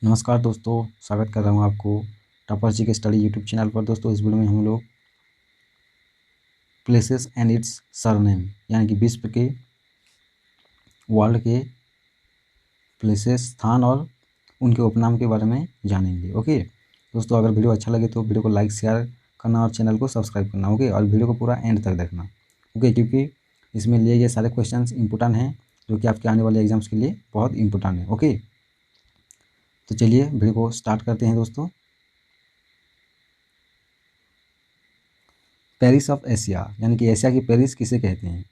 नमस्कार दोस्तों, स्वागत कर रहा हूँ आपको टॉपर जी के स्टडी यूट्यूब चैनल पर। दोस्तों इस वीडियो में हम लोग प्लेसेस एंड इट्स सरनेम यानी कि विश्व के वर्ल्ड के प्लेसेस स्थान और उनके उपनाम के बारे में जानेंगे। ओके दोस्तों, अगर वीडियो अच्छा लगे तो वीडियो को लाइक शेयर करना और चैनल को सब्सक्राइब करना। ओके, और वीडियो को पूरा एंड तक देखना। ओके, क्योंकि इसमें लिए गए सारे क्वेश्चन इंपॉर्टेंट हैं जो कि आपके आने वाले एग्जाम्स के लिए बहुत इंपॉर्टेंट है। ओके, तो चलिए वीडियो को स्टार्ट करते हैं दोस्तों। पेरिस ऑफ एशिया यानी कि एशिया की पेरिस किसे कहते हैं?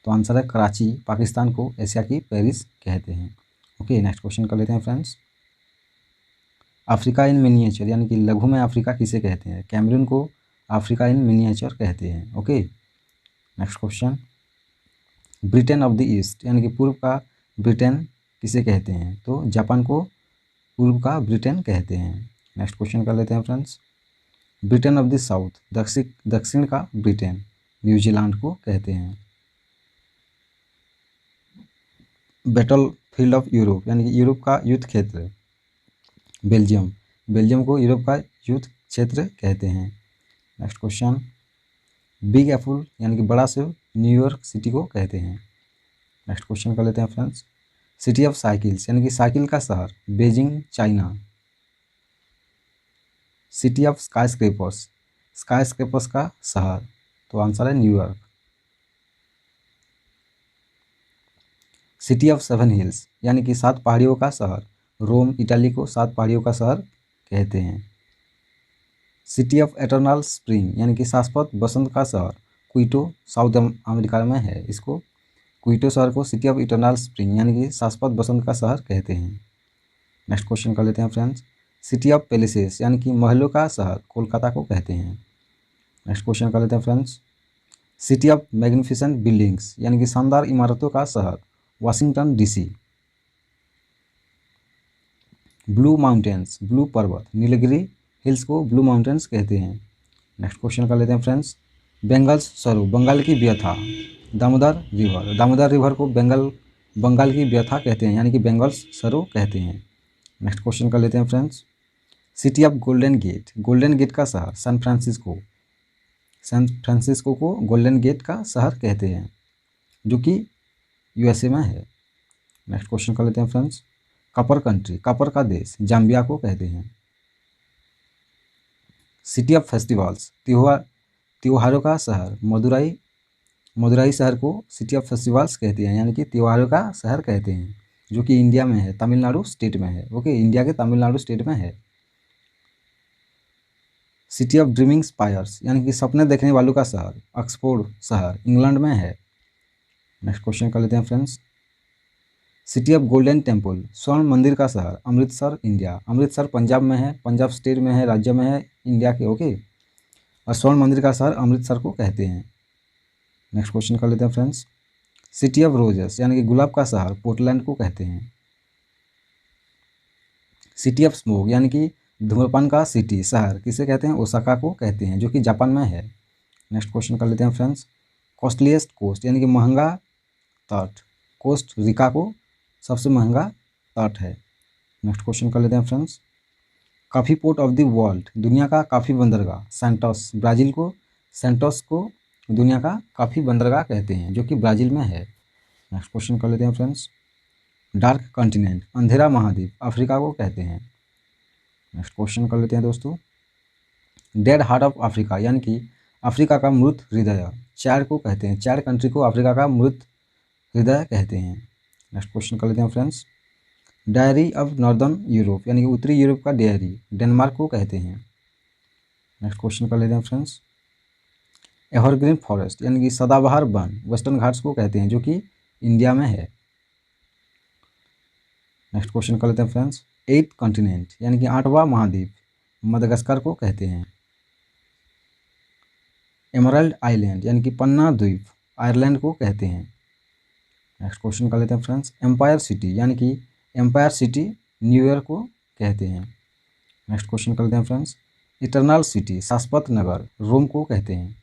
तो आंसर है कराची। पाकिस्तान को एशिया की पेरिस कहते हैं। ओके, नेक्स्ट क्वेश्चन कर लेते हैं फ्रेंड्स। अफ्रीका इन मिनिएचर यानी कि लघु में अफ्रीका किसे कहते हैं? कैमरून को अफ्रीका इन मिनिएचर कहते हैं। Okay, next question. Britain of the east यानी कि पूर्व का ब्रिटेन किसे कहते हैं? तो जापान को पूर्व का ब्रिटेन कहते हैं। नेक्स्ट क्वेश्चन कर लेते हैं friends. Britain of the south दक्षिण का ब्रिटेन न्यूजीलैंड को कहते हैं। बैटल फील्ड ऑफ यूरोप यानी कि यूरोप का युद्ध क्षेत्र बेल्जियम को यूरोप का युद्ध क्षेत्र कहते हैं। Next question. बिग एप्पल यानी कि बड़ा सेव न्यूयॉर्क सिटी को कहते हैं। नेक्स्ट क्वेश्चन कर लेते हैं फ्रेंड्स। सिटी ऑफ साइकिल्स यानी कि साइकिल का शहर Beijing China. City of sky scrapers का शहर, तो आंसर है New York. City of seven hills यानी कि 7 पहाड़ियों का शहर रोम इटाली को 7 पहाड़ियों का शहर कहते हैं। सिटी ऑफ एटर्नल स्प्रिंग यानी कि शाश्वत बसंत का शहर क्विटो साउथ अमेरिका में है। इसको क्विटो शहर को सिटी ऑफ इटर्नल स्प्रिंग यानी कि शाश्वत बसंत का शहर कहते हैं। नेक्स्ट क्वेश्चन कर लेते हैं फ्रेंड्स। सिटी ऑफ पैलेसेस यानी कि महलों का शहर कोलकाता को कहते हैं। नेक्स्ट क्वेश्चन कर लेते हैं friends. City of magnificent buildings यानी कि शानदार इमारतों का शहर Washington DC. Blue mountains blue पर्वत नीलगिरी हिल्स को ब्लू माउंटेन्स कहते हैं। नेक्स्ट क्वेश्चन कर लेते हैं फ्रेंड्स। बेंगल्स सरू बंगाल की व्यथा दामोदर रिवर को बंगाल की व्यथा कहते हैं यानी कि बेंगल्स सरू कहते हैं। नेक्स्ट क्वेश्चन कर लेते हैं friends. City of golden gate का शहर सैन फ्रांसिस्को को गोल्डन गेट का शहर कहते हैं जो कि यूएसए में है। नेक्स्ट क्वेश्चन कर लेते हैं फ्रेंड्स। कपर का देश जाम्बिया को कहते हैं। सिटी ऑफ फेस्टिवल्स त्योहारों का शहर मदुराई शहर को सिटी ऑफ फेस्टिवल्स कहते हैं यानी कि त्योहारों का शहर कहते हैं जो कि इंडिया में है, तमिलनाडु स्टेट में है। ओके, इंडिया के तमिलनाडु स्टेट में है। सिटी ऑफ ड्रीमिंग स्पायर्स यानी कि सपने देखने वालों का शहर ऑक्सफोर्ड शहर इंग्लैंड में है। नेक्स्ट क्वेश्चन कर लेते हैं friends. City of golden temple स्वर्ण मंदिर का शहर अमृतसर इंडिया। अमृतसर पंजाब में है, पंजाब स्टेट में है, राज्य में है इंडिया के। ओके, और स्वर्ण मंदिर का शहर अमृतसर को कहते हैं। नेक्स्ट क्वेश्चन कर लेते हैं फ्रेंड्स। सिटी ऑफ रोजेस यानी कि गुलाब का शहर पोर्टलैंड को कहते हैं। सिटी ऑफ स्मोक यानी कि धूम्रपान का सिटी शहर किसे कहते हैं? ओसाका को कहते हैं जो कि जापान में है। नेक्स्ट क्वेश्चन कर लेते हैं फ्रेंड्स। कॉस्टलीस्ट कोस्ट यानी कि महंगा तट कोस्ट रिका को सबसे महंगा तट है। नेक्स्ट क्वेश्चन कर लेते हैं friends. Coffee port of the world दुनिया का कॉफ़ी बंदरगाह सैंटोस ब्राज़ील को सैंटोस को दुनिया का कॉफ़ी बंदरगाह कहते हैं जो कि ब्राज़ील में है। नेक्स्ट क्वेश्चन कर लेते हैं फ्रेंड्स। डार्क कॉन्टिनेंट अंधेरा महाद्वीप अफ्रीका को कहते हैं। नेक्स्ट क्वेश्चन कर लेते हैं दोस्तों। डेड हार्ट ऑफ अफ्रीका यानी कि अफ्रीका का मृत हृदय चार को कहते हैं। 4 कंट्री को अफ्रीका का मृत हृदय कहते हैं। नेक्स्ट क्वेश्चन कर लेते हैं friends. Diary of northern Europe यानी कि उत्तरी यूरोप का डायरी डेनमार्क को कहते हैं। नेक्स्ट क्वेश्चन कर लेते हैं फ्रेंड्स। एवरग्रीन फॉरेस्ट यानी कि सदाबहार वन वेस्टर्न घाट्स को कहते हैं जो कि इंडिया में है। नेक्स्ट क्वेश्चन कर लेते हैं फ्रेंड्स। 8th कॉन्टिनेंट यानी कि 8वां महाद्वीप मदगास्कर को कहते हैं। एमराल्ड आइलैंड यानी कि पन्ना द्वीप आयरलैंड को कहते हैं। नेक्स्ट क्वेश्चन कर लेते हैं फ्रेंड्स। एम्पायर सिटी यानी कि एम्पायर सिटी न्यूयॉर्क को कहते हैं। नेक्स्ट क्वेश्चन कर लेते हैं फ्रेंड्स। इटरनल सिटी शाश्वत नगर रोम को कहते हैं।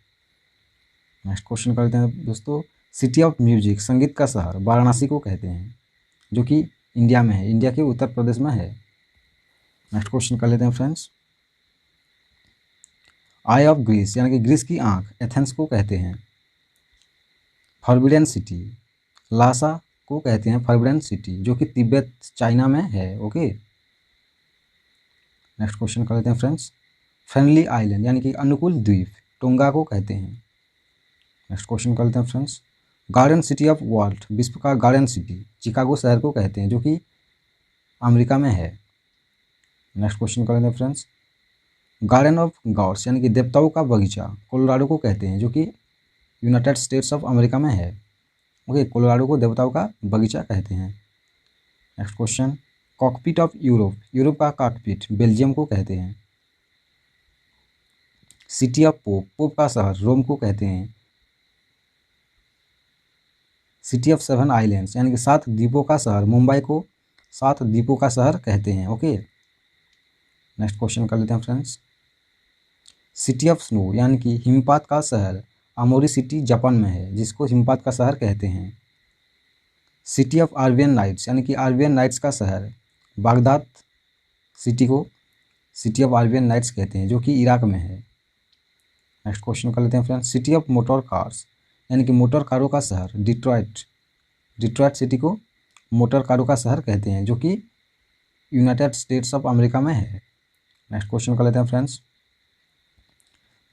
नेक्स्ट क्वेश्चन कर लेते हैं दोस्तों। सिटी ऑफ म्यूजिक संगीत का शहर वाराणसी को कहते हैं जो कि इंडिया में है, इंडिया के उत्तर प्रदेश में है। नेक्स्ट क्वेश्चन कर लेते हैं फ्रेंड्स। आई ऑफ ग्रीस यानी कि ग्रीस की आंख एथेंस को कहते हैं। फॉरबिडन सिटी लासा को कहते हैं फॉरबिडन सिटी, जो कि तिब्बत चाइना में है। ओके, नेक्स्ट क्वेश्चन कर लेते हैं फ्रेंड्स। फ्रेंडली आइलैंड यानी कि अनुकूल द्वीप टोंगा को कहते हैं। नेक्स्ट क्वेश्चन कर लेते हैं friends. Garden city of world विश्व का गार्डन सिटी चिकागो शहर को कहते हैं, जो कि अमेरिका में है। नेक्स्ट क्वेश्चन कर लेते हैं फ्रेंड्स। गार्डन ऑफ गॉड्स यानी कि देवताओं का बगीचा कोलोराडो को कहते हैं, जो कि यूनाइटेड स्टेट्स ऑफ अमेरिका में है। ओके, कोलोराडो को देवताओं का बगीचा कहते हैं। Next question. Cockpit of Europe Europe का कॉकपिट बेल्जियम को कहते हैं। सिटी ऑफ पोप पोप का शहर रोम को कहते हैं। सिटी ऑफ 7 आइलैंड्स यानी कि 7 द्वीपों का शहर मुंबई को 7 द्वीपों का शहर कहते हैं। ओके, नेक्स्ट क्वेश्चन कर लेते हैं फ्रेंड्स। सिटी ऑफ स्नो यानी कि हिमपात का शहर अमोरी सिटी जापान में है, जिसको हिमपात का शहर कहते हैं। सिटी ऑफ अरेबियन नाइट्स यानी कि अरेबियन नाइट्स का शहर बागदाद सिटी को सिटी ऑफ अरेबियन नाइट्स कहते हैं, जो कि इराक में है। नेक्स्ट क्वेश्चन कर लेते हैं friends. City of motor cars यानी कि मोटर कारों का शहर डिट्रॉइट डिट्रॉइट सिटी को मोटर कारों का शहर कहते हैं, जो कि यूनाइटेड स्टेट्स ऑफ अमेरिका में है। नेक्स्ट क्वेश्चन कर लेते हैं friends.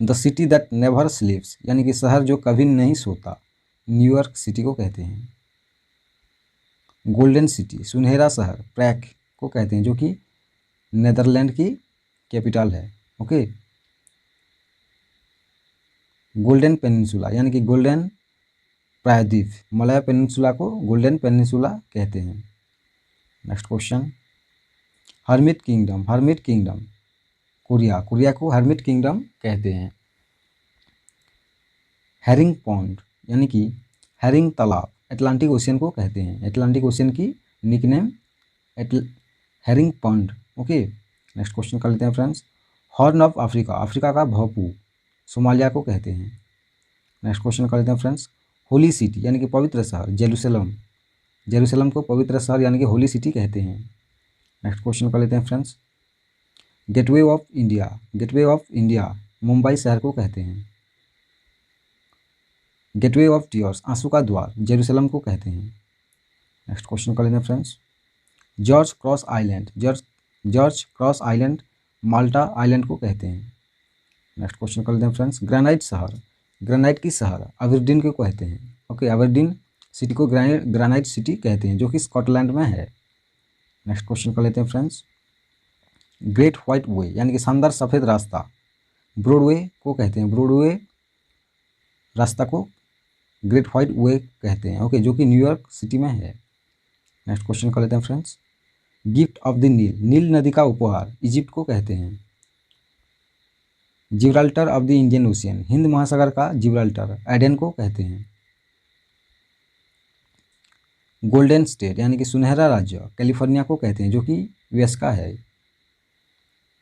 The city that never स्लीप्स यानी कि शहर जो कभी नहीं सोता न्यूयॉर्क सिटी को कहते हैं। गोल्डन सिटी सुनहरा शहर प्रैग को कहते हैं, जो कि नेदरलैंड की कैपिटल है। ओके, गोल्डन पेनिनसुला यानी कि गोल्डन प्रायद्वीप मलय पेनिनसुला को गोल्डन पेनिनसुला कहते हैं। Next question. Hermit kingdom Korea को हर्मिट किंगडम कहते हैं। हैरिंग पॉन्ड यानी कि हैरिंग तालाब अटलांटिक ओशियन को कहते हैं। अटलांटिक ओशियन की nickname herring pond. Okay, next question कर लेते हैं फ्रेंड्स। हॉर्न ऑफ अफ्रीका का भोंपू सोमालिया को कहते हैं। नेक्स्ट क्वेश्चन कर लेते हैं फ्रेंड्स। होली सिटी यानी कि पवित्र शहर जेरूसलम को पवित्र शहर यानी कि होली सिटी कहते हैं। नेक्स्ट क्वेश्चन कर लेते हैं friends. Gateway of India Mumbai शहर को कहते हैं। गेटवे ऑफ टीयर्स आंसू का द्वार जेरूसलम को कहते हैं। नेक्स्ट क्वेश्चन कर लेते हैं फ्रेंड्स। जॉर्ज क्रॉस आइलैंड माल्टा आइलैंड को कहते हैं। नेक्स्ट क्वेश्चन कर लेते हैं फ्रेंड्स। ग्रेनाइट की शहर अबरडीन को कहते हैं। ओके, अबरडीन सिटी को ग्रेनाइट सिटी कहते हैं, जो कि स्कॉटलैंड में है। नेक्स्ट क्वेश्चन कर लेते हैं फ्रेंड्स। ग्रेट व्हाइट वे यानी कि शानदार सफ़ेद रास्ता ब्रॉडवे को कहते हैं। ब्रॉडवे रास्ता को ग्रेट व्हाइट वे कहते हैं। ओके, जो कि न्यूयॉर्क सिटी में है। नेक्स्ट क्वेश्चन कर लेते हैं फ्रेंड्स। गिफ्ट ऑफ द नील नदी का उपहार इजिप्ट को कहते हैं। Gibraltar of the Indian ocean Hind महासागर का जिब्राल्टर एडेन को कहते हैं। गोल्डन स्टेट यानी कि सुनहरा राज्य कैलिफोर्निया को कहते हैं, जो कि यूएस का है।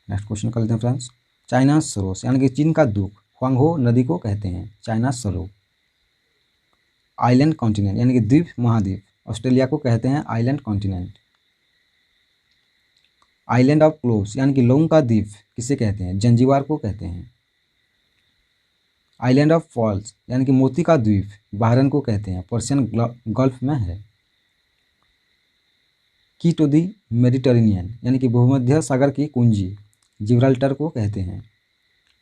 नेक्स्ट क्वेश्चन कर लेते हैं फ्रेंड्स। चाइना सरोस यानी कि चीन का दुख ह्वांगहो नदी को कहते हैं चाइना सरो। आइलैंड कॉन्टिनेंट यानी कि द्वीप महाद्वीप ऑस्ट्रेलिया को कहते हैं island continent. Island of cloves यानी कि लौंग का द्वीप किसे कहते हैं जंजीबार को कहते हैं। आइलैंड ऑफ फॉल्स यानी कि मोती का द्वीप बहरन को कहते हैं, पर्शियन गल्फ में है। की टू दी मेडिटेरेनियन यानी कि भूमध्य सागर की कुंजी जिब्राल्टर को कहते हैं।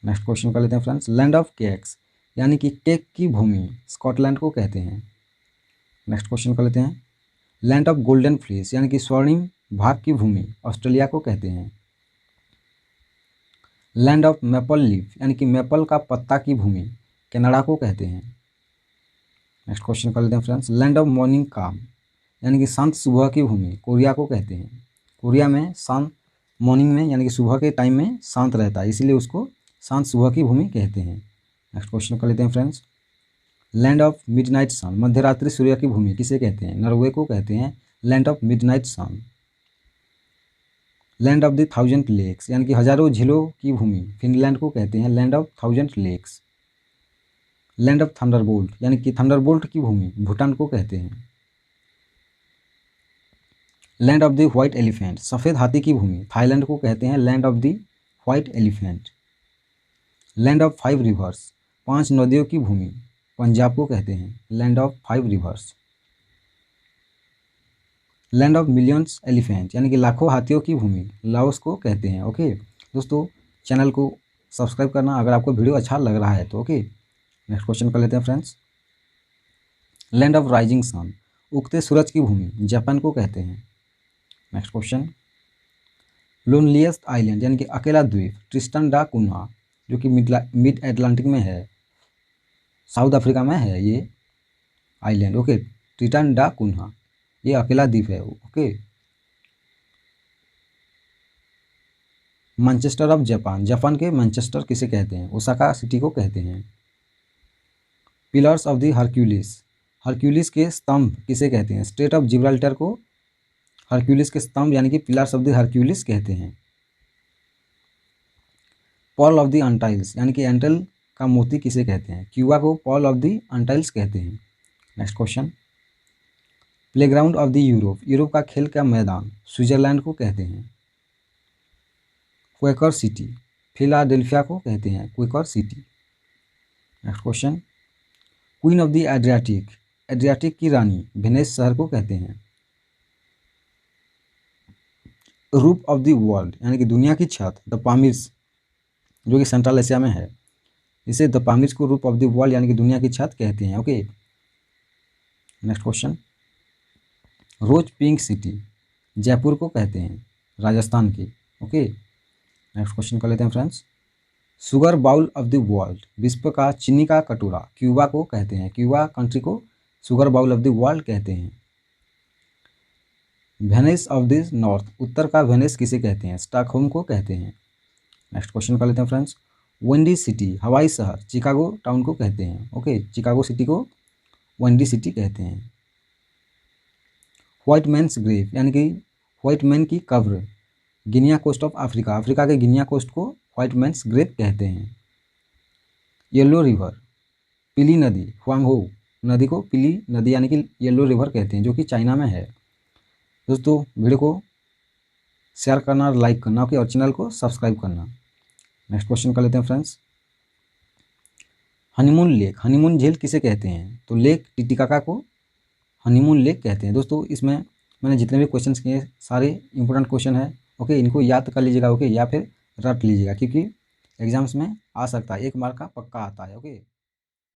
नेक्स्ट क्वेश्चन कर लेते हैं फ्रेंड्स। लैंड ऑफ केक्स यानी कि केक की भूमि स्कॉटलैंड को कहते हैं। नेक्स्ट क्वेश्चन कर लेते हैं। लैंड ऑफ गोल्डन फ्लीस यानी कि स्वर्णिम भाग की भूमि ऑस्ट्रेलिया को कहते हैं। लैंड ऑफ मैपल लीफ यानी कि मैपल का पत्ता की भूमि कनाडा को कहते हैं। नेक्स्ट क्वेश्चन कर लेते हैं फ्रेंड्स। लैंड ऑफ मॉर्निंग काम यानी कि शांत सुबह की भूमि कोरिया को कहते हैं। कोरिया में शांत मॉर्निंग में यानी कि सुबह के टाइम में शांत रहता है, इसीलिए उसको शांत सुबह की भूमि कहते हैं। नेक्स्ट क्वेश्चन कर लेते हैं फ्रेंड्स। लैंड ऑफ मिडनाइट सन मध्यरात्रि सूर्य की भूमि किसे कहते हैं नॉर्वे को कहते हैं land of midnight sun. Land of the 1000 lakes यानी कि हजारों झीलों की भूमि फिनलैंड को कहते हैं land of 1000 lakes. Land of thunderbolt यानी कि थंडरबोल्ट की भूमि भूटान को कहते हैं। Land of the white elephant, सफ़ेद हाथी की भूमि, थाईलैंड को कहते हैं land of the white elephant. Land of 5 rivers, 5 नदियों की भूमि, पंजाब को कहते हैं land of 5 rivers. Land of millions elephant, यानी कि लाखों हाथियों की भूमि, लाओस को कहते हैं। ओके दोस्तों, चैनल को सब्सक्राइब करना अगर आपको वीडियो अच्छा लग रहा है तो। ओके, नेक्स्ट क्वेश्चन कर लेते हैं friends. Land of rising sun, उगते सूरज की भूमि, जापान को कहते हैं। Next question. लोनलीएस्ट आइलैंड, यानी कि अकेला द्वीप, ट्रिस्टन डा कुन्हा, जो कि मिड एटलांटिक में है, साउथ अफ्रीका में है ये आइलैंड। ओके, ट्रिस्टन डा कुन्हा, ये अकेला द्वीप है। Okay. Manchester of Japan, Japan के मैनचेस्टर किसे कहते हैं, ओसाका सिटी को कहते हैं। Pillars of the Hercules, Hercules के स्तंभ किसे कहते हैं, स्ट्रेट ऑफ जिब्राल्टर को हरक्यूलिस के स्तंभ यानी कि पिलर्स ऑफ द हरक्यूलिस कहते हैं। पर्ल ऑफ द अंटाइल्स, यानी कि एंटल का मोती किसे कहते हैं, क्यूबा को पर्ल ऑफ द अंटाइल्स कहते हैं। Next question. Playground of the Europe, Europe का खेल का मैदान, स्विट्जरलैंड को कहते हैं। क्वेकर सिटी, फिलाडेल्फिया को कहते हैं Quaker city. Next question. Queen of the Adriatic, Adriatic की रानी, वेनिस शहर को कहते हैं। रूफ ऑफ द वर्ल्ड, यानी कि दुनिया की छत, द पामिर्स, जो कि सेंट्रल एशिया में है, इसे द पामिर्स को रूफ ऑफ द वर्ल्ड यानी कि दुनिया की छत कहते हैं। Okay, next question. Rose pink city, Jaipur को कहते हैं, राजस्थान की। ओके, नेक्स्ट क्वेश्चन कर लेते हैं friends. Sugar bowl of the world, विश्व का चीनी का कटोरा, क्यूबा को कहते हैं, क्यूबा कंट्री को sugar bowl of the world कहते हैं। वेनिस ऑफ द नॉर्थ, उत्तर का वेनिस किसे कहते हैं, स्टॉकहोम को कहते हैं। नेक्स्ट क्वेश्चन कर लेते हैं फ्रेंड्स। विंडी सिटी, हवाई शहर, चिकागो टाउन को कहते हैं। ओके, चिकागो सिटी को विंडी सिटी कहते हैं। व्हाइट मैन्स ग्रेव, यानी कि व्हाइट मैन की कब्र, Guinea coast of Africa, Africa के गिनिया कोस्ट को व्हाइट मैन्स ग्रेव कहते हैं। येलो रिवर, पीली नदी, हुआंगहो नदी को पीली नदी यानी कि येलो रिवर कहते हैं, जो कि चाइना में है। दोस्तों, वीडियो को शेयर करना और लाइक करना, ओके, और चैनल को सब्सक्राइब करना। नेक्स्ट क्वेश्चन कर लेते हैं फ्रेंड्स। हनीमून लेक, हनीमून झील किसे कहते हैं, तो लेक टिटिकाका को हनीमून लेक कहते हैं। दोस्तों, इसमें मैंने जितने भी क्वेश्चंस किए सारे इंपॉर्टेंट क्वेश्चन है। ओके, इनको याद कर लीजिएगा। ओके, या फिर रट लीजिएगा, क्योंकि एग्जाम्स में आ सकता है, 1 मार्क का पक्का आता है। ओके।